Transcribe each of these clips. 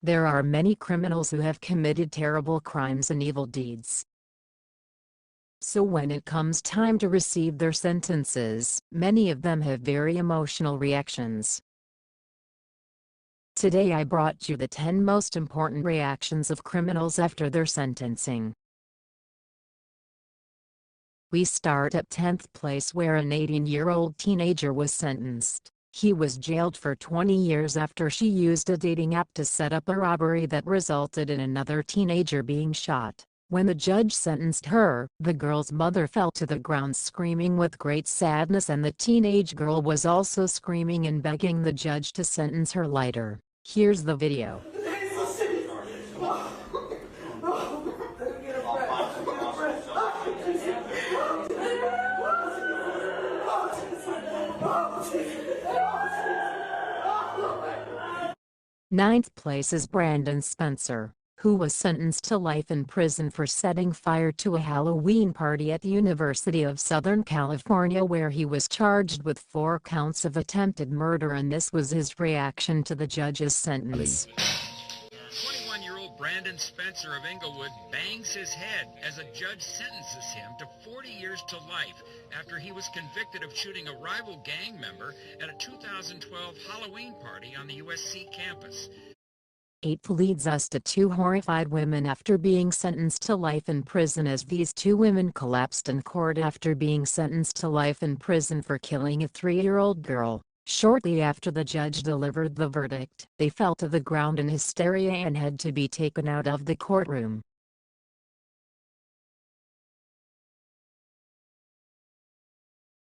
There are many criminals who have committed terrible crimes and evil deeds. So when it comes time to receive their sentences, many of them have very emotional reactions. Today I brought you the 10 most important reactions of criminals after their sentencing. We start at 10th place, where an 18-year-old teenager was sentenced. He was jailed for 20 years after she used a dating app to set up a robbery that resulted in another teenager being shot. When the judge sentenced her, the girl's mother fell to the ground screaming with great sadness, and the teenage girl was also screaming and begging the judge to sentence her lighter. Here's the video. Ninth place is Brandon Spencer, who was sentenced to life in prison for setting fire to a Halloween party at the University of Southern California, where he was charged with 4 counts of attempted murder, and this was his reaction to the judge's sentence. 21-year-old Brandon Spencer of Inglewood bangs his head as a judge sentences him to 40 years to life after he was convicted of shooting a rival gang member at a 2012 Halloween party on the USC campus. 8th leads us to 2 horrified women after being sentenced to life in prison, as these 2 women collapsed in court after being sentenced to life in prison for killing a 3-year-old girl. Shortly after the judge delivered the verdict, they fell to the ground in hysteria and had to be taken out of the courtroom.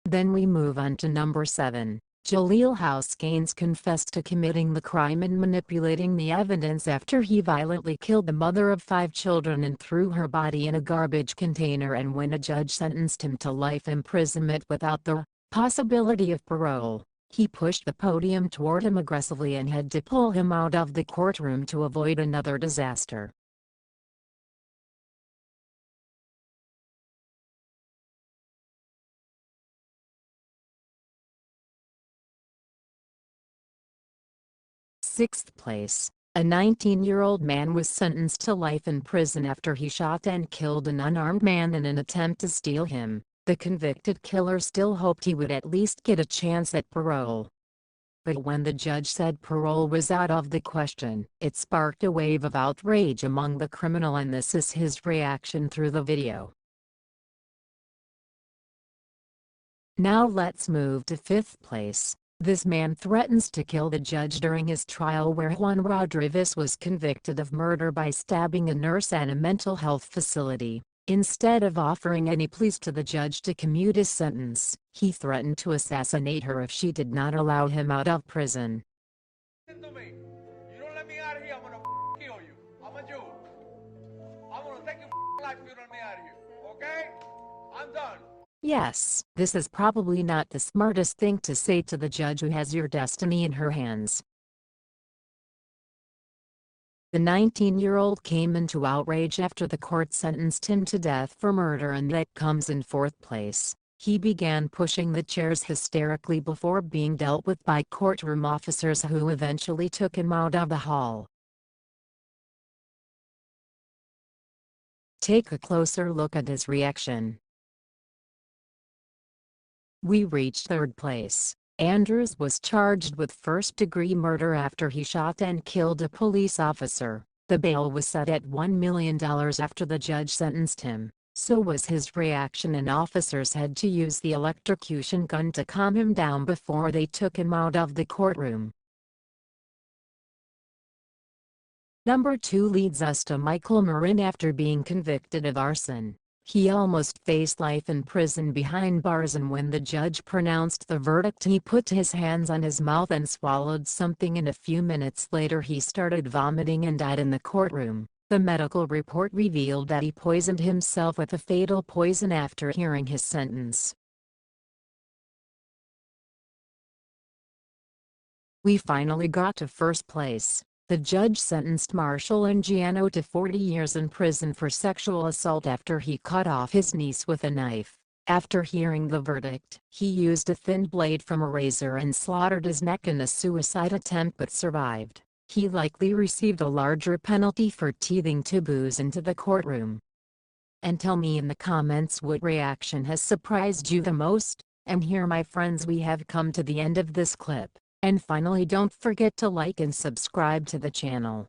Then we move on to number 7. Jaleel House-Gaines confessed to committing the crime and manipulating the evidence after he violently killed the mother of 5 children and threw her body in a garbage container, and when a judge sentenced him to life imprisonment without the possibility of parole, he pushed the podium toward him aggressively and had to pull him out of the courtroom to avoid another disaster. Sixth place. A 19-year-old man was sentenced to life in prison after he shot and killed an unarmed man in an attempt to steal him. The convicted killer still hoped he would at least get a chance at parole. But when the judge said parole was out of the question, it sparked a wave of outrage among the criminal, and this is his reaction through the video. Now let's move to 5th place. This man threatens to kill the judge during his trial, where Juan Rodriguez was convicted of murder by stabbing a nurse at a mental health facility. Instead of offering any pleas to the judge to commute his sentence, he threatened to assassinate her if she did not allow him out of prison. Listen to me. You don't let me out of here, I'm gonna kill you. I'm a Jew. I'm gonna take your life if you don't let me out of here. Okay? I'm done. Yes, this is probably not the smartest thing to say to the judge who has your destiny in her hands. The 19-year-old came into outrage after the court sentenced him to death for murder, and that comes in 4th place. He began pushing the chairs hysterically before being dealt with by courtroom officers, who eventually took him out of the hall. Take a closer look at his reaction. We reached 3rd place. Andrews was charged with first-degree murder after he shot and killed a police officer. The bail was set at $1 million after the judge sentenced him. So was his reaction, and officers had to use the electrocution gun to calm him down before they took him out of the courtroom. Number 2 leads us to Michael Marin after being convicted of arson. He almost faced life in prison behind bars, and when the judge pronounced the verdict, he put his hands on his mouth and swallowed something, and a few minutes later he started vomiting and died in the courtroom. The medical report revealed that he poisoned himself with a fatal poison after hearing his sentence. We finally got to 1st place. The judge sentenced Marshall Angiano to 40 years in prison for sexual assault after he cut off his niece with a knife. After hearing the verdict, he used a thin blade from a razor and slaughtered his neck in a suicide attempt but survived. he likely received a larger penalty for teething taboos into the courtroom. And tell me in the comments what reaction has surprised you the most. And here, my friends, we have come to the end of this clip. And finally, don't forget to like and subscribe to the channel.